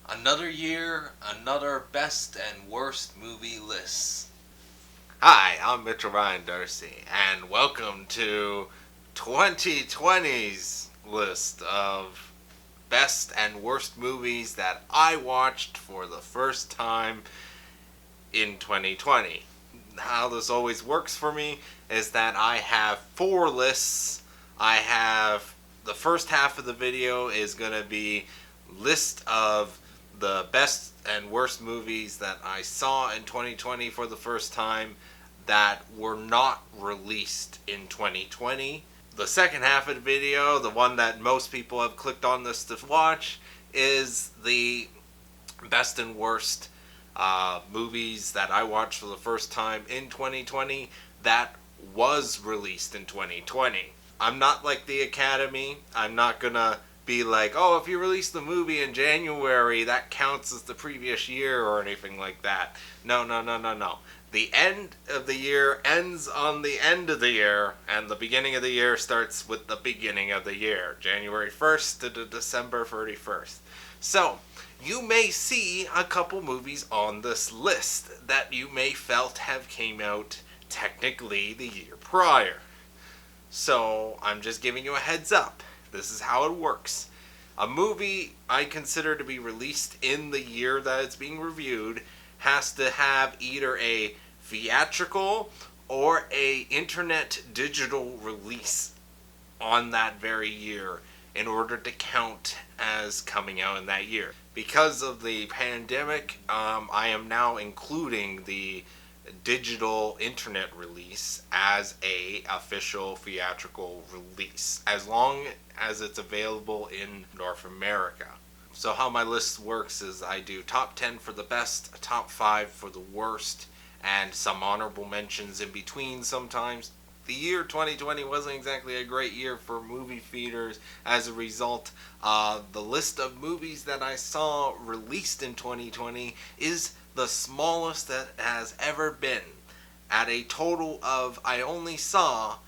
Another year, another best and worst movie lists. Hi, I'm Mitchell Ryan Darcy, and welcome to 2020's list of best and worst movies that I watched for the first time in 2020. How this always works for me is that I have four lists. I have the first half of the video is going to be list of the best and worst movies that I saw in 2020 for the first time that were not released in 2020. The second half of the video, the one that most people have clicked on this to watch, is the best and worst movies that I watched for the first time in 2020 that was released in 2020. I'm not like the Academy. I'm not gonna be like, oh, if you release the movie in January, that counts as the previous year or anything like that. No, no, no, no, no. The end of the year ends on the end of the year, and the beginning of the year starts with the beginning of the year, January 1st to December 31st. So, you may see a couple movies on this list that you may felt have came out technically the year prior. So, I'm just giving you a heads up. This is how it works. A movie I consider to be released in the year that it's being reviewed has to have either a theatrical or a internet digital release on that very year in order to count as coming out in that year. Because of the pandemic, I am now including the digital internet release as a official theatrical release, as long as it's available in North America. So how my list works is I do top 10 for the best, top 5 for the worst, and some honorable mentions in between sometimes. The year 2020 wasn't exactly a great year for movie theaters. As a result, the list of movies that I saw released in 2020 is the smallest that has ever been. At a total of, I only saw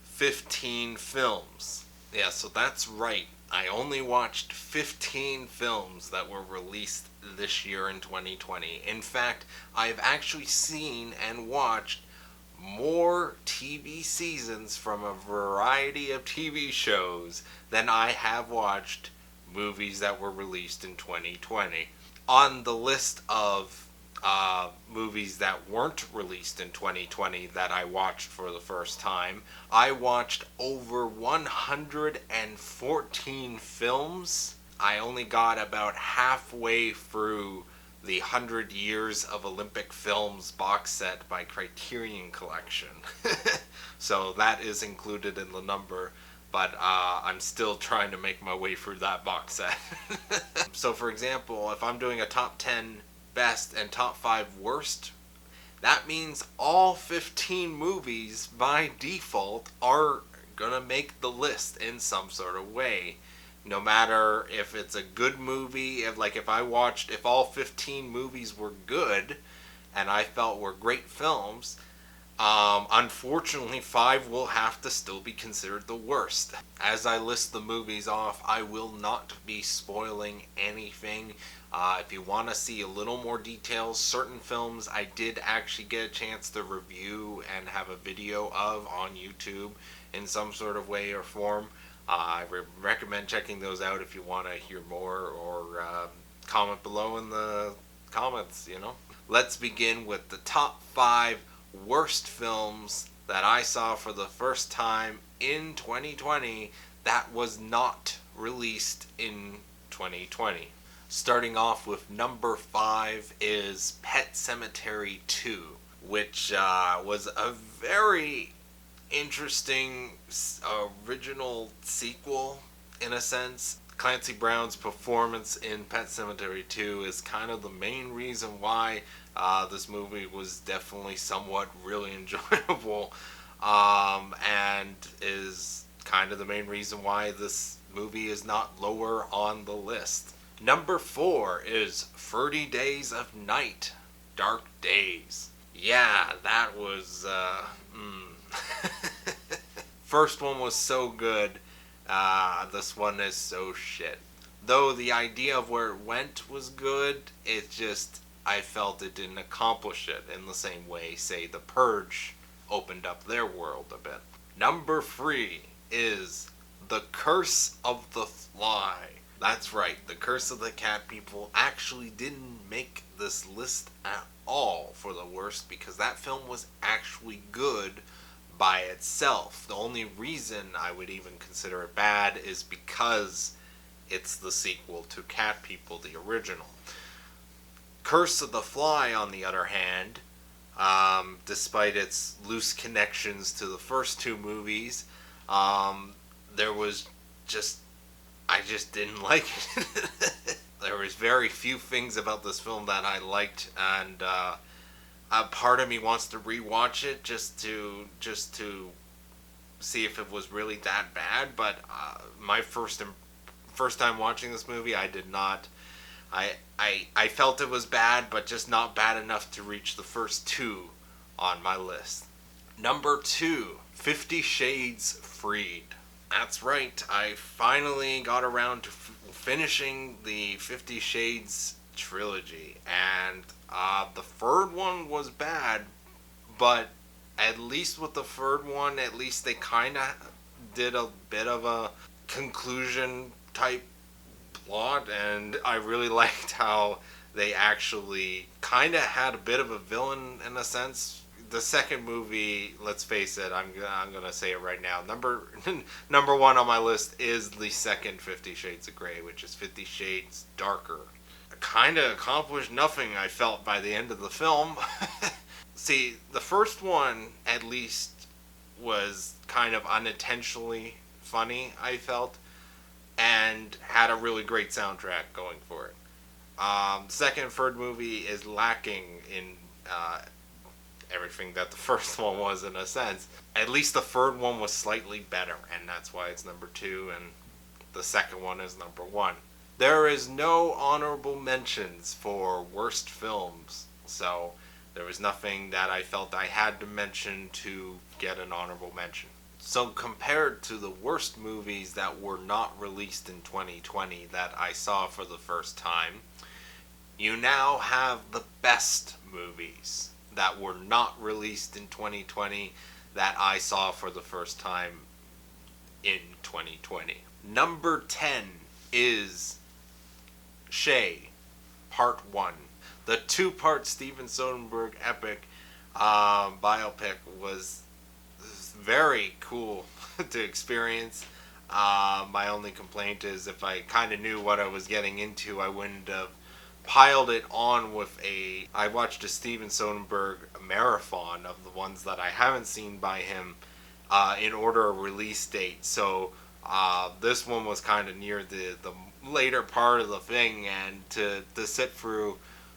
15 films. Yeah, so that's right. I only watched 15 films that were released this year in 2020. In fact, I've actually seen and watched more TV seasons from a variety of TV shows than I have watched movies that were released in 2020. On the list of movies that weren't released in 2020 that I watched for the first time, I watched over 114 films. I only got about halfway through the 100 Years of Olympic Films box set by Criterion Collection. So that is included in the number, but I'm still trying to make my way through that box set. So, for example, if I'm doing a top 10 best and top 5 worst, that means all 15 movies by default are gonna make the list in some sort of way. No matter if it's a good movie, if all 15 movies were good and I felt were great films, unfortunately, 5 will have to still be considered the worst. As I list the movies off, I will not be spoiling anything. If you want to see a little more details, certain films I did actually get a chance to review and have a video of on YouTube in some sort of way or form. I recommend checking those out if you want to hear more, or comment below in the comments. Let's begin with the top 5 worst films that I saw for the first time in 2020 that was not released in 2020. Starting off with number 5 is Pet Sematary 2, which was a very interesting original sequel in a sense. Clancy Brown's performance in Pet Sematary 2 is kind of the main reason why this movie was definitely somewhat really enjoyable, and is kind of the main reason why this movie is not lower on the list. Number 4 is 30 Days of Night, Dark Days. Yeah, that was First one was so good. This one is so shit. though the idea of where it went was good, it just, I felt it didn't accomplish it in the same way, say, The Purge opened up their world a bit. Number 3 is The Curse of the Fly. That's right, The Curse of the Cat People actually didn't make this list at all for the worst, because that film was actually good by itself. The only reason I would even consider it bad is because it's the sequel to Cat People, the original. Curse of the Fly, on the other hand, despite its loose connections to the first two movies, there was just, I just didn't like it. There was very few things about this film that I liked, and a part of me wants to rewatch it just to see if it was really that bad. But my first time watching this movie, I did not. I felt it was bad, but just not bad enough to reach the first two on my list. Number 2, 50 Shades Freed. That's right, I finally got around to finishing the 50 Shades trilogy, and the third one was bad, but at least with the third one, at least they kind of did a bit of a conclusion type plot, and I really liked how they actually kind of had a bit of a villain in a sense. The second movie, let's face it, I'm gonna say it right now. Number 1 on my list is the second 50 Shades of Grey, which is 50 Shades Darker. Kind of accomplished nothing, I felt, by the end of the film. See, the first one, at least, was kind of unintentionally funny, I felt, and had a really great soundtrack going for it. The second and third movie is lacking in everything that the first one was, in a sense. At least the third one was slightly better, and that's why it's number 2, and the second one is number 1. There is no honorable mentions for worst films, so there was nothing that I felt I had to mention to get an honorable mention. So compared to the worst movies that were not released in 2020 that I saw for the first time, you now have the best movies that were not released in 2020 that I saw for the first time in 2020. Number 10 is Shay, Part 1. The 2-part Steven Soderbergh epic biopic was very cool to experience. My only complaint is if I kind of knew what I was getting into, I wouldn't have piled it on with I watched a Steven Soderbergh marathon of the ones that I haven't seen by him in order of release date. So this one was kind of near the later part of the thing, and to sit through,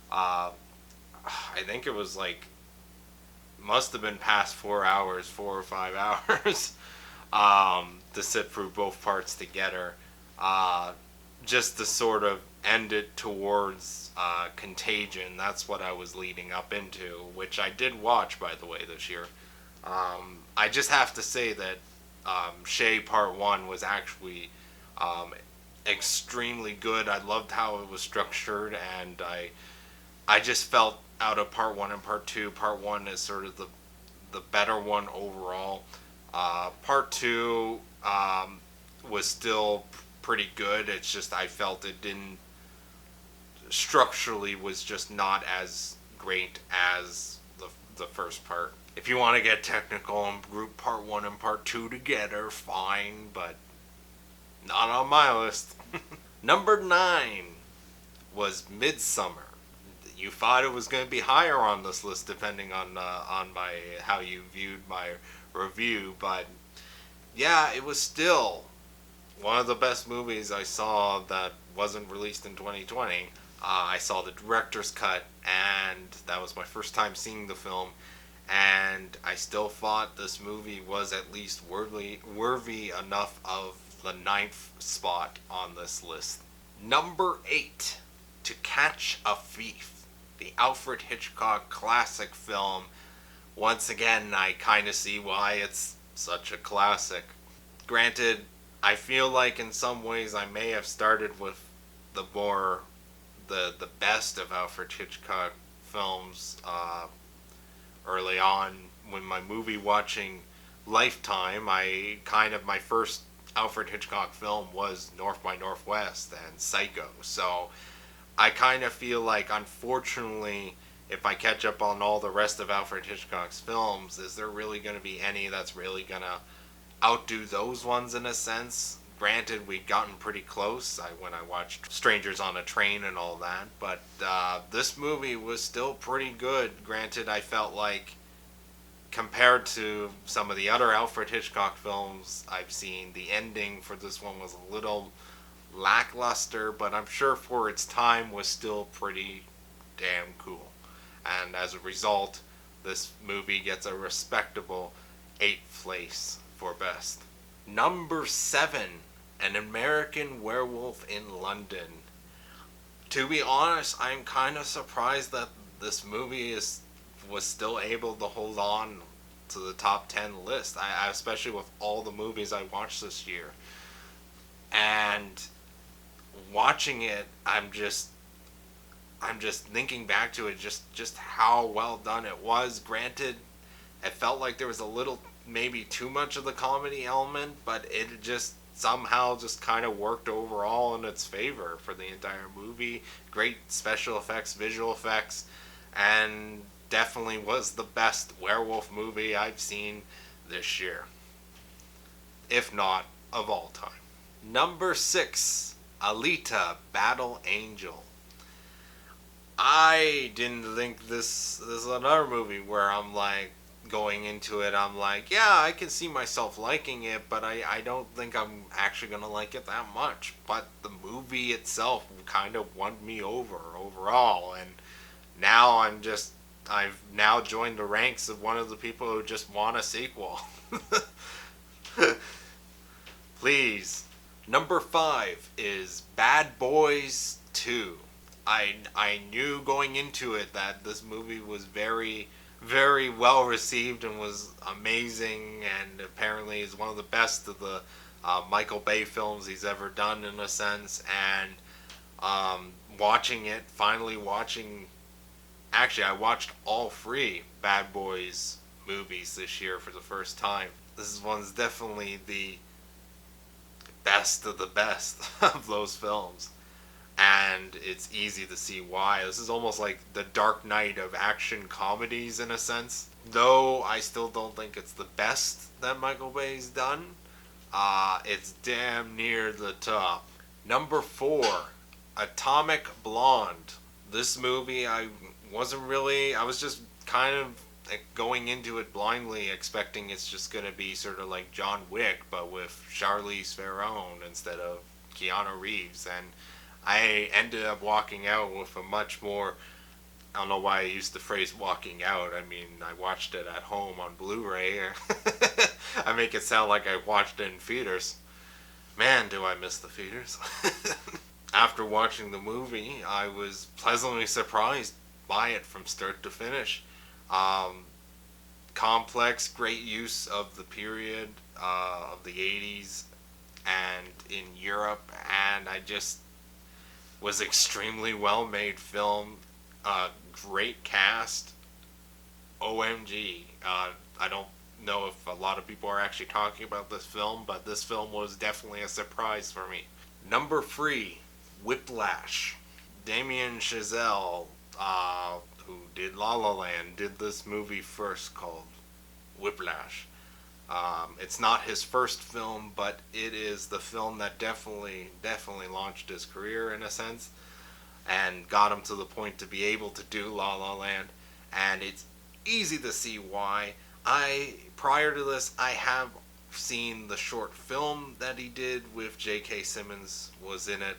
I think it was like, must have been past 4 hours, 4 or 5 hours, to sit through both parts together, just to sort of end it towards Contagion. That's what I was leading up into, which I did watch, by the way, this year. I just have to say that Shay Part 1 was actually extremely good. I loved how it was structured, and I just felt out of Part 1 and Part 2, Part 1 is sort of the better one overall. Part 2 was still pretty good. It's just I felt it didn't, structurally was just not as great as the first part. If you want to get technical and group Part 1 and Part 2 together, fine, but not on my list. Number 9 was Midsummer. You thought it was going to be higher on this list, depending on my how you viewed my review, but yeah, it was still one of the best movies I saw that wasn't released in 2020. I saw the director's cut, and that was my first time seeing the film, and I still thought this movie was at least worthy enough of the 9th spot on this list. Number 8, To Catch a Thief, the Alfred Hitchcock classic film. Once again, I kind of see why it's such a classic. Granted, I feel like in some ways I may have started with the best of Alfred Hitchcock films early on. When my movie watching lifetime, my first Alfred Hitchcock film was North by Northwest and Psycho. So I kind of feel like, unfortunately, if I catch up on all the rest of Alfred Hitchcock's films, is there really going to be any that's really going to outdo those ones in a sense? Granted, we'd gotten pretty close when I watched Strangers on a Train and all that, but this movie was still pretty good. Granted, I felt like, compared to some of the other Alfred Hitchcock films I've seen, the ending for this one was a little lackluster, but I'm sure for its time was still pretty damn cool. And as a result, this movie gets a respectable 8th place for best. Number 7, An American Werewolf in London. To be honest, I'm kind of surprised that this movie was still able to hold on to the top 10 list. Especially with all the movies I watched this year. And watching it, I'm just thinking back to it, just how well done it was. Granted, it felt like there was a little, maybe too much of the comedy element, but it just somehow just kind of worked overall in its favor for the entire movie. Great special effects, visual effects, and definitely was the best werewolf movie I've seen this year, if not of all time. Number 6, Alita: Battle Angel. I didn't think this is another movie where I'm like, going into it, I'm like, yeah, I can see myself liking it, but I don't think I'm actually gonna like it that much. But the movie itself kind of won me over overall, and now I've now joined the ranks of one of the people who just want a sequel. Please. Number 5 is Bad Boys 2. I knew going into it that this movie was very, very well received and was amazing, and apparently is one of the best of the Michael Bay films he's ever done, in a sense. And actually, I watched all 3 Bad Boys movies this year for the first time. This one's definitely the best of the best of those films. And it's easy to see why. This is almost like the Dark Knight of action comedies, in a sense. Though I still don't think it's the best that Michael Bay's done. It's damn near the top. Number 4, Atomic Blonde. This movie, I was just kind of going into it blindly, expecting it's just going to be sort of like John Wick, but with Charlize Theron instead of Keanu Reeves. And I ended up walking out with a much more, I don't know why I used the phrase walking out. I mean, I watched it at home on Blu-ray. I make it sound like I watched it in theaters. Man, do I miss the theaters. After watching the movie, I was pleasantly surprised by it from start to finish. Complex, great use of the period of the 80s and in Europe, and I just was extremely well made film. Great cast. OMG. I don't know if a lot of people are actually talking about this film, but this film was definitely a surprise for me. Number 3, Whiplash. Damien Chazelle, who did La La Land, did this movie first, called Whiplash. It's not his first film, but it is the film that definitely launched his career, in a sense, and got him to the point to be able to do La La Land. And it's easy to see why. Prior to this, I have seen the short film that he did with J.K. Simmons was in it.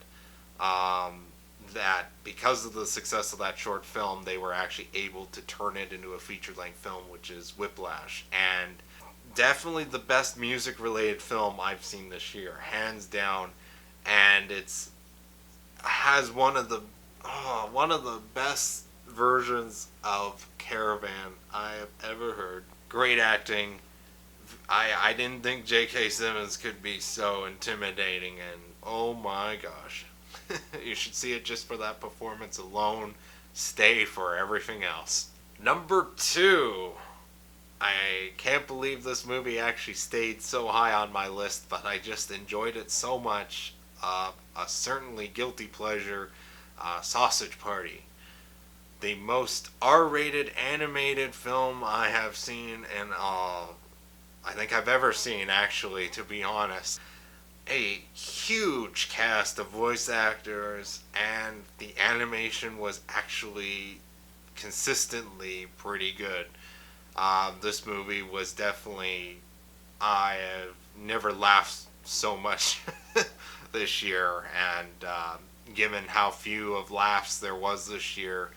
That because of the success of that short film, they were actually able to turn it into a feature-length film, which is Whiplash. And definitely the best music-related film I've seen this year, hands down. And has one of the best versions of Caravan I have ever heard. Great acting. I didn't think J.K. Simmons could be so intimidating, and oh my gosh. You should see it just for that performance alone. Stay for everything else. Number 2. I can't believe this movie actually stayed so high on my list, but I just enjoyed it so much. A certainly guilty pleasure, Sausage Party. The most R-rated animated film I have seen, and I think I've ever seen, actually, to be honest. A huge cast of voice actors, and the animation was actually consistently pretty good. This movie was definitely, I have never laughed so much this year, and given how few of laughs there was this year,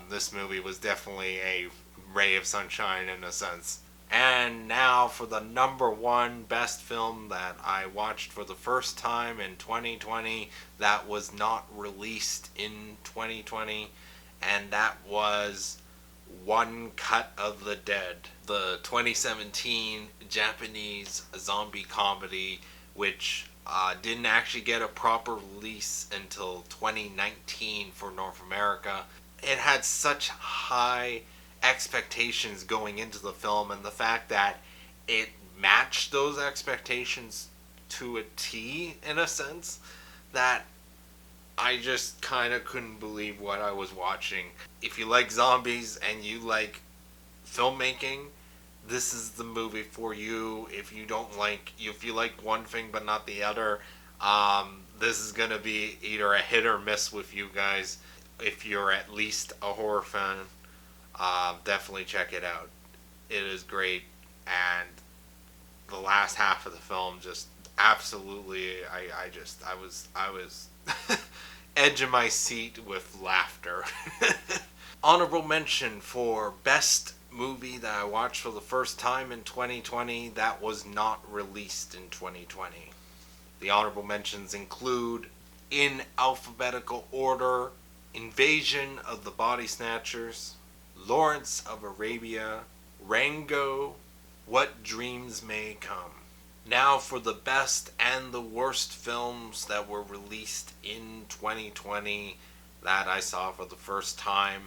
this movie was definitely a ray of sunshine in a sense. And now for the number 1 best film that I watched for the first time in 2020 that was not released in 2020, and that was One Cut of the Dead, the 2017 Japanese zombie comedy, which didn't actually get a proper release until 2019 for North America. It had such high expectations going into the film, and the fact that it matched those expectations to a T, in a sense, that I just kind of couldn't believe what I was watching. If you like zombies and you like filmmaking, this is the movie for you. If you like one thing but not the other, this is gonna be either a hit or miss with you guys. If you're at least a horror fan, definitely check it out. It is great, and the last half of the film just absolutely, I was edge of my seat with laughter. Honorable mention for best movie that I watched for the first time in 2020 that was not released in 2020. The honorable mentions include, in alphabetical order, Invasion of the Body Snatchers, Lawrence of Arabia, Rango, What Dreams May Come. Now for the best and the worst films that were released in 2020 that I saw for the first time.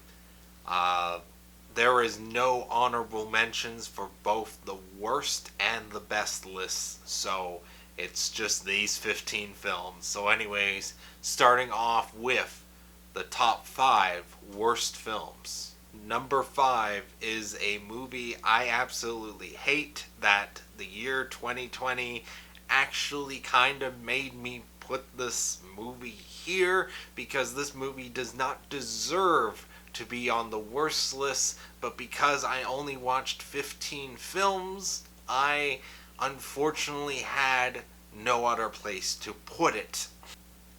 There is no honorable mentions for both the worst and the best lists, so it's just these 15 films. So anyways, starting off with the top 5 worst films. Number 5 is a movie I absolutely hate that the year 2020 actually kind of made me put this movie here, because this movie does not deserve to be on the worst list, but because I only watched 15 films, I unfortunately had no other place to put it.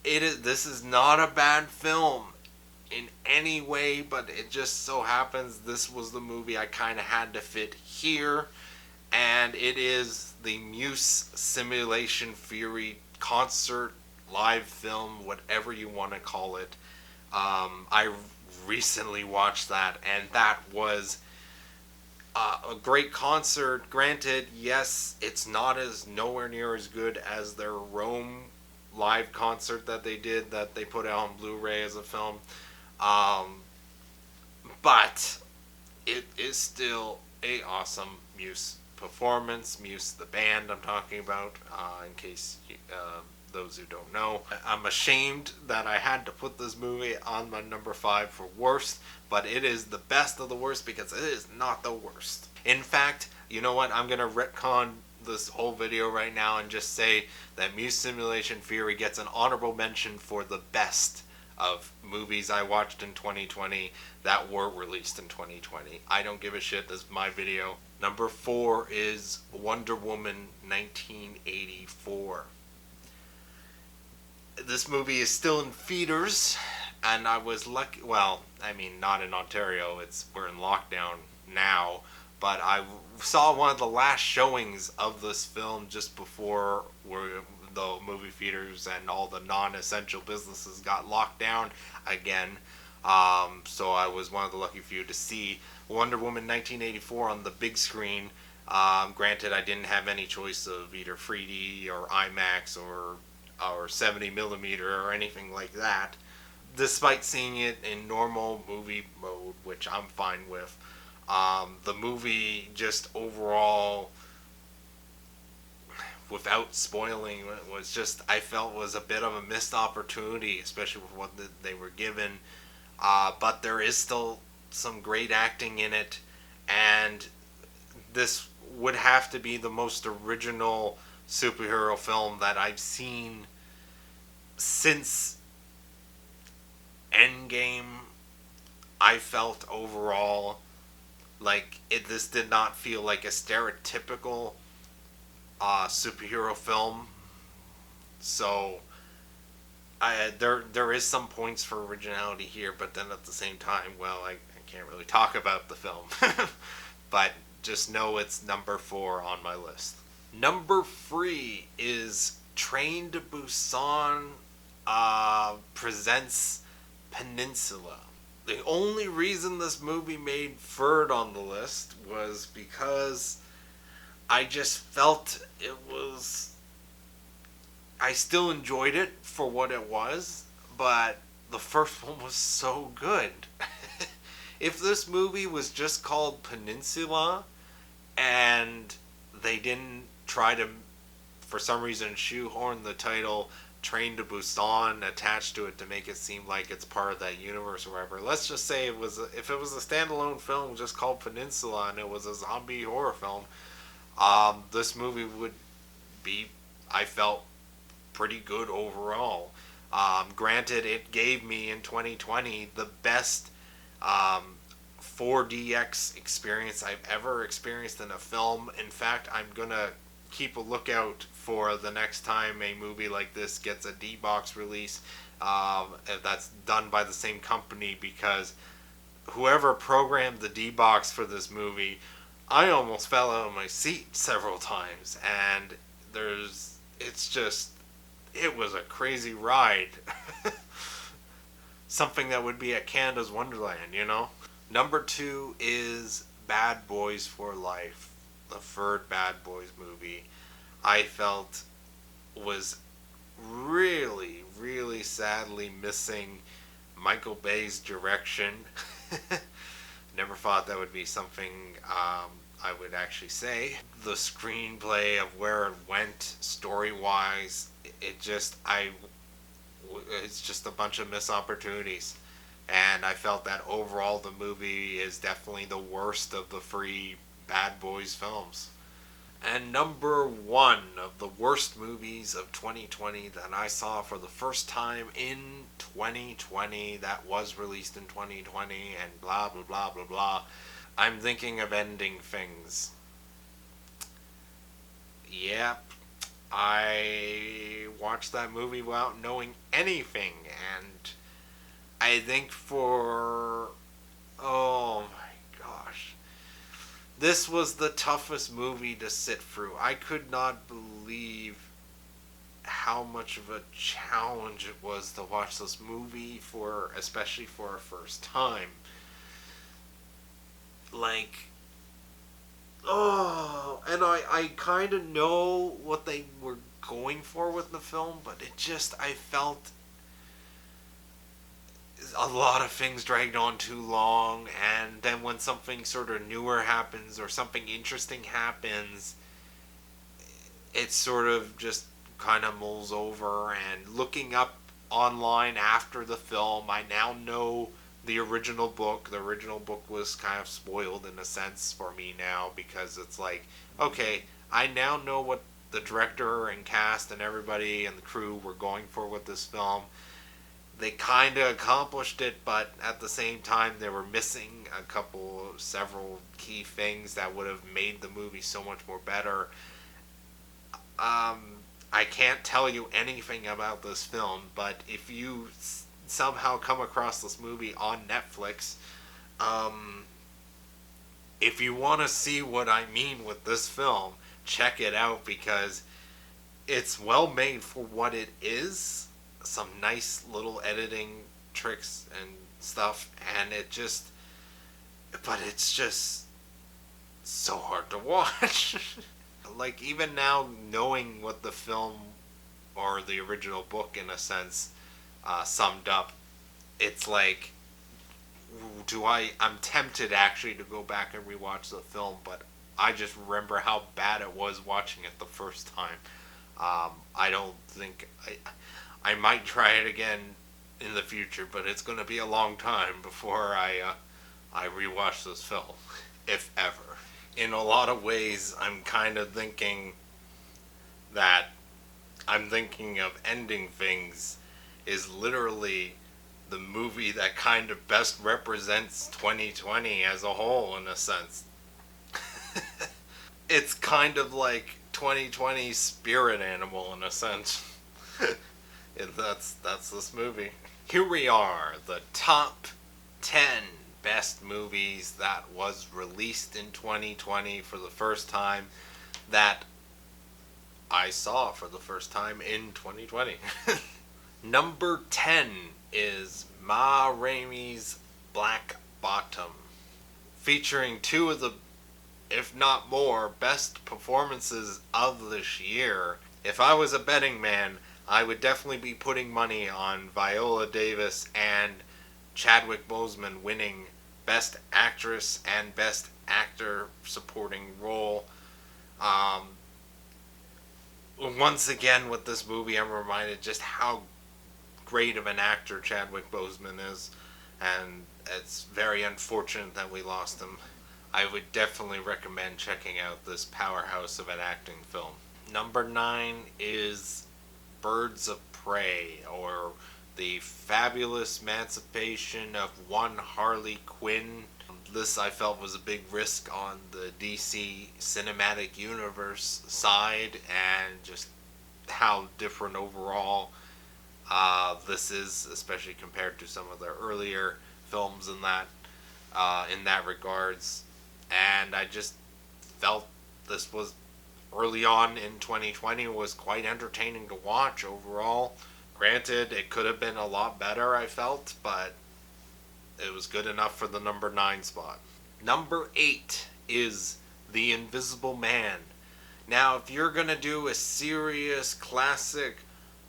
This is not a bad film in any way, but it just so happens this was the movie I kind of had to fit here, and it is the Muse Simulation Theory concert, live film, whatever you want to call it. I recently watched that, and that was a great concert. Granted, yes, it's nowhere near as good as their Rome live concert that they put out on Blu-ray as a film. But it is still a awesome Muse performance. Muse, the band I'm talking about, in case those who don't know. I'm ashamed that I had to put this movie on my number 5 for worst, but it is the best of the worst because it is not the worst. In fact, you know what? I'm going to retcon this whole video right now and just say that Muse Simulation Theory gets an honorable mention for the best of movies I watched in 2020 that were released in 2020. I don't give a shit. This is my video. Number 4 is Wonder Woman 1984. This movie is still in theaters, and I was lucky. Well, I mean, not in Ontario. We're in lockdown now. But I saw one of the last showings of this film just before the movie theaters and all the non-essential businesses got locked down again. So I was one of the lucky few to see Wonder Woman 1984 on the big screen. Granted, I didn't have any choice of either 3D or IMAX or or 70 millimeter or anything like that. Despite seeing it in normal movie mode, which I'm fine with, the movie just overall, without spoiling, was just, I felt was a bit of a missed opportunity, especially with what they were given. But there is still some great acting in it, and this would have to be the most original superhero film that I've seen since Endgame. I felt overall like this did not feel like a stereotypical superhero film. So there is some points for originality here, but then at the same time, well, I can't really talk about the film. But just know it's number 4 on my list. Number 3 is Train to Busan presents Peninsula. The only reason this movie made third on the list was because I just felt it was... I still enjoyed it for what it was, but the first one was so good. If this movie was just called Peninsula and they didn't try to, for some reason, shoehorn the title Train to Busan attached to it to make it seem like it's part of that universe or whatever. Let's just say if it was a standalone film just called Peninsula and it was a zombie horror film, this movie would be, I felt, pretty good overall. Granted, it gave me in 2020 the best 4DX experience I've ever experienced in a film. In fact, I'm gonna keep a lookout for the next time a movie like this gets a D-Box release, if that's done by the same company, because whoever programmed the D-Box for this movie, I almost fell out of my seat several times, and it was a crazy ride. Something that would be at Canada's Wonderland, you know? Number 2 is Bad Boys for Life, the third Bad Boys movie. I felt was really, really sadly missing Michael Bay's direction. Never thought that would be something I would actually say. The screenplay of where it went story-wise, it's just a bunch of missed opportunities. And I felt that overall the movie is definitely the worst of the 3 Bad Boys films. And number 1 of the worst movies of 2020 that I saw for the first time in 2020, that was released in 2020, and blah blah blah blah blah. I'm thinking of Ending Things. Yep, I watched that movie without knowing anything, and I think oh my gosh, this was the toughest movie to sit through. I could not believe how much of a challenge it was to watch this movie, especially for a first time. Like, oh, and I kind of know what they were going for with the film, but I felt a lot of things dragged on too long, and then when something sort of newer happens or something interesting happens, it sort of just kind of mulls over. And looking up online after the film, I now know the original book. The original book was kind of spoiled in a sense for me now, because it's like, okay, I now know what the director and cast and everybody and the crew were going for with this film. They kind of accomplished it, but at the same time they were missing several key things that would have made the movie so much more better. I can't tell you anything about this film, but if you somehow come across this movie on Netflix, if you want to see what I mean with this film, check it out, because it's well made for what it is. Some nice little editing tricks and stuff, and but it's just so hard to watch. Like, even now, knowing what the film or the original book in a sense, summed up. It's like, I'm tempted actually to go back and rewatch the film, but I just remember how bad it was watching it the first time. I don't think I might try it again in the future, but it's going to be a long time before I rewatch this film, if ever. In a lot of ways, I'm kind of thinking that I'm thinking of Ending Things is literally the movie that kind of best represents 2020 as a whole, in a sense. It's kind of like 2020's spirit animal, in a sense. And that's this movie. Here we are, the top 10 best movies that was released in 2020 for the first time, that I saw for the first time in 2020. Number 10 is Ma Rainey's Black Bottom, featuring two of the, if not more, best performances of this year. If I was a betting man, I would definitely be putting money on Viola Davis and Chadwick Boseman winning Best Actress and Best Actor Supporting Role. Once again, with this movie, I'm reminded just how great of an actor Chadwick Boseman is, and it's very unfortunate that we lost him. I would definitely recommend checking out this powerhouse of an acting film. Number 9 is Birds of Prey, or The Fabulous Emancipation of One Harley Quinn. This I felt was a big risk on the DC Cinematic Universe side, and just how different overall this is, especially compared to some of the earlier films in that regards. And I just felt this was, early on in 2020, was quite entertaining to watch overall. Granted, it could have been a lot better, I felt, but it was good enough for the number 9 spot. Number 8 is The Invisible Man. Now, if you're going to do a serious classic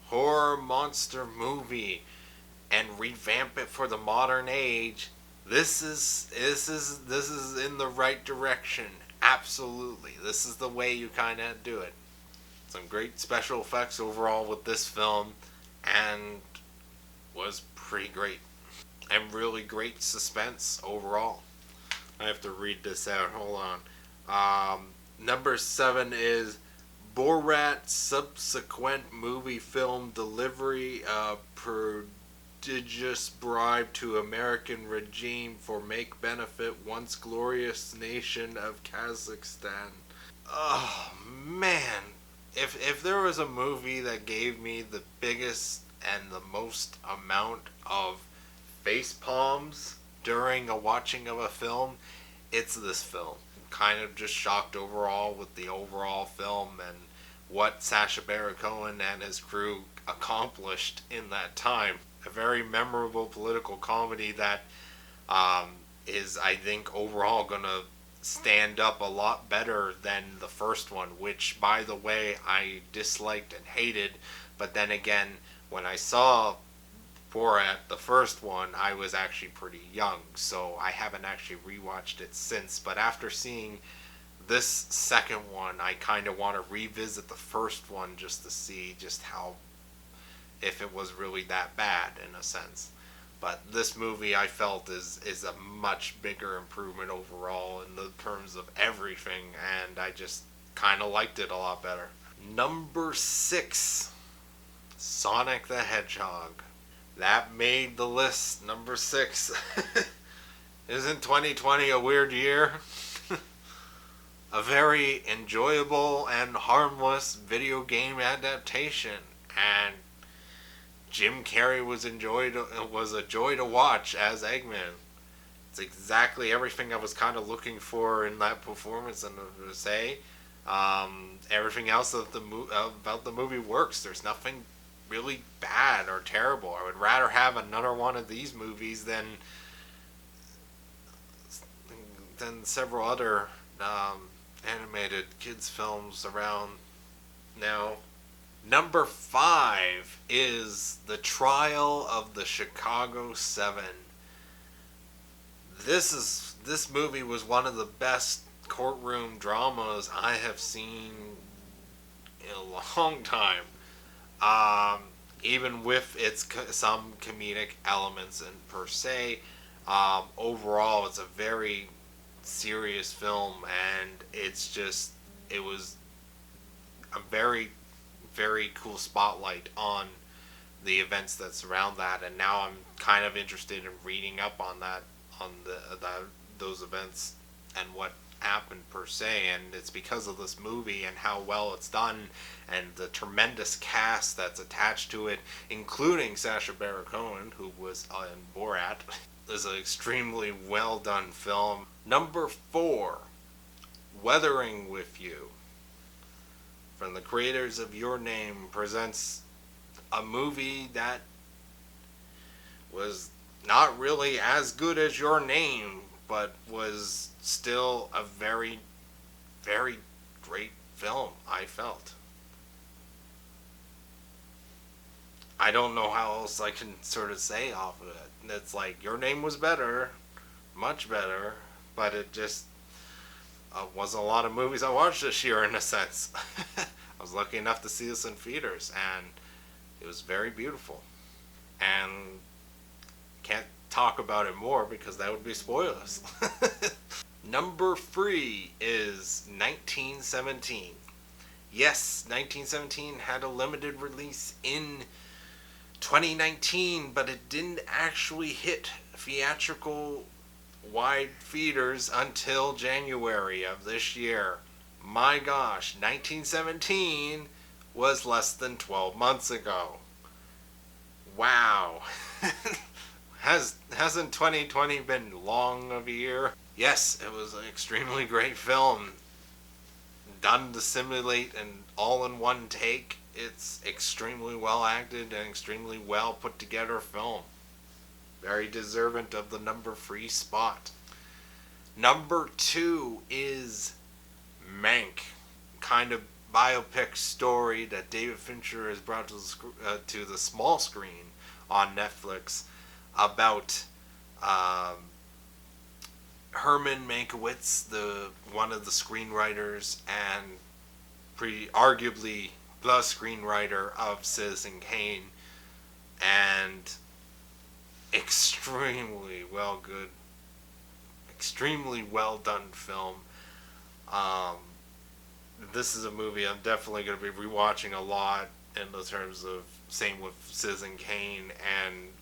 horror monster movie and revamp it for the modern age, this is in the right direction. Absolutely. This is the way you kind of do it. Some great special effects overall with this film, and was pretty great. And really great suspense overall. I have to read this out. Hold on. Number 7 is Borat's subsequent movie film delivery, a prodigious bribe to American regime for make benefit once glorious nation of Kazakhstan. Oh man, if there was a movie that gave me the biggest and the most amount of face palms during a watching of a film, it's this film. Kind of just shocked overall with the overall film and what Sacha Baron Cohen and his crew accomplished in that time. A very memorable political comedy that is, I think, overall going to stand up a lot better than the first one, which, by the way, I disliked and hated. But then again, when I saw Borat, the first one, I was actually pretty young, so I haven't actually rewatched it since. But after seeing this second one, I kind of want to revisit the first one just to see just how, if it was really that bad in a sense. But this movie, I felt, is a much bigger improvement overall in the terms of everything, and I just kind of liked it a lot better. Number 6, Sonic the Hedgehog. That made the list, number 6. Isn't 2020 a weird year? A very enjoyable and harmless video game adaptation, and Jim Carrey was a joy to watch as Eggman. It's exactly everything I was kind of looking for in that performance, and to say, everything else about the movie works. There's nothing really bad or terrible. I would rather have another one of these movies than several other animated kids films around now. Number 5 is The Trial of the Chicago 7. This movie was one of the best courtroom dramas I have seen in a long time. Um, Even with its some comedic elements and per se, overall it's a very serious film, and it was a very cool spotlight on the events that surround that, and now I'm kind of interested in reading up on that, on those events and what happened per se, and it's because of this movie and how well it's done and the tremendous cast that's attached to it, including Sacha Baron Cohen, who was in Borat. Is an extremely well done film. Number 4, Weathering with You, from the creators of Your Name, presents a movie that was not really as good as Your Name, but was still a very great film, I felt. I don't know how else I can sort of say off of it. It's like Your Name was better, much better, but it just wasn't a lot of movies I watched this year in a sense. I was lucky enough to see this in theaters, and it was very beautiful. And can't talk about it more because that would be spoilers. Number 3 is 1917. Yes, 1917 had a limited release in 2019, but it didn't actually hit theatrical wide theaters until January of this year. My gosh, 1917 was less than 12 months ago. Wow. Hasn't 2020 been long of a year? Yes, it was an extremely great film. Done to simulate an all-in-one take. It's extremely well acted and extremely well put together film. Very deserving of the number 3 spot. Number 2 is Mank, kind of biopic story that David Fincher has brought to the small screen on Netflix about Herman Mankiewicz, the one of the screenwriters and arguably the screenwriter of Citizen Kane, and extremely well done film. This is a movie I'm definitely going to be rewatching a lot in the terms of same with Citizen Kane and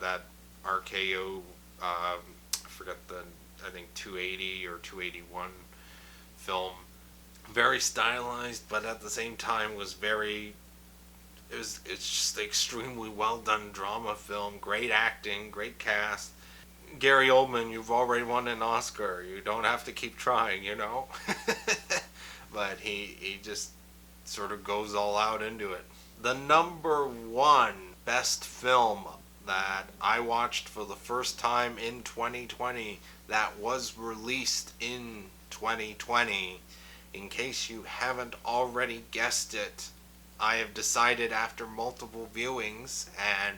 that RKO. I forgot I think 280 or 281 film. Very stylized, but at the same time it's just an extremely well done drama film. Great acting, great cast. Gary Oldman, you've already won an Oscar. You don't have to keep trying, you know. But he just sort of goes all out into it. The number 1 best film that I watched for the first time in 2020 that was released in 2020. In case you haven't already guessed it, I have decided after multiple viewings and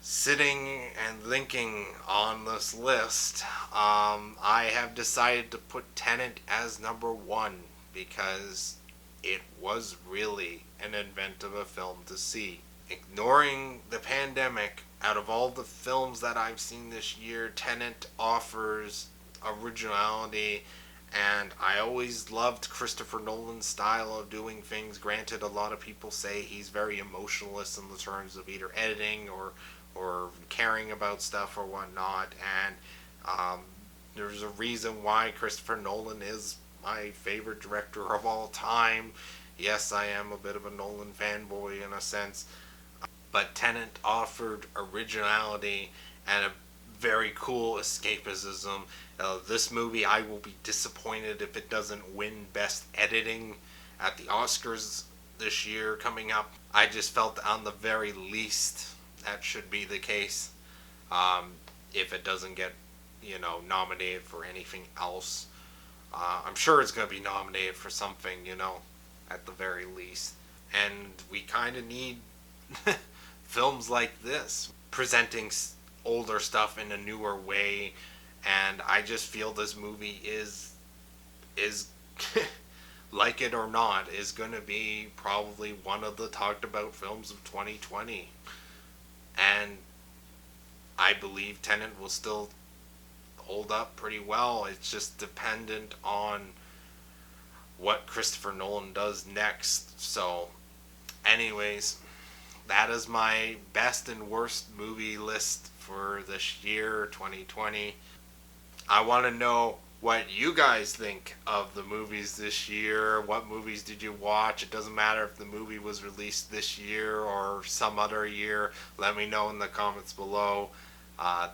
sitting and thinking on this list, I have decided to put Tenet as number 1 because it was really an event of a film to see. Ignoring the pandemic, out of all the films that I've seen this year, Tenet offers originality, and I always loved Christopher Nolan's style of doing things. Granted, a lot of people say he's very emotionless in the terms of either editing or caring about stuff or whatnot, and there's a reason why Christopher Nolan is my favorite director of all time. Yes, I am a bit of a Nolan fanboy in a sense, but Tenet offered originality and a very cool escapism. This movie, I will be disappointed if it doesn't win Best Editing at the Oscars this year coming up. I just felt on the very least that should be the case. If it doesn't get, nominated for anything else, I'm sure it's going to be nominated for something, at the very least. And we kind of need films like this, presenting older stuff in a newer way. And I just feel this movie is like it or not, is going to be probably one of the talked about films of 2020. And I believe Tenet will still hold up pretty well. It's just dependent on what Christopher Nolan does next. So, anyways, that is my best and worst movie list for this year, 2020. I want to know what you guys think of the movies this year. What movies did you watch? It doesn't matter if the movie was released this year or some other year. Let me know in the comments below.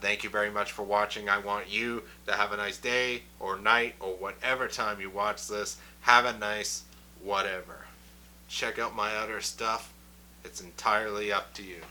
Thank you very much for watching. I want you to have a nice day or night or whatever time you watch this. Have a nice whatever. Check out my other stuff. It's entirely up to you.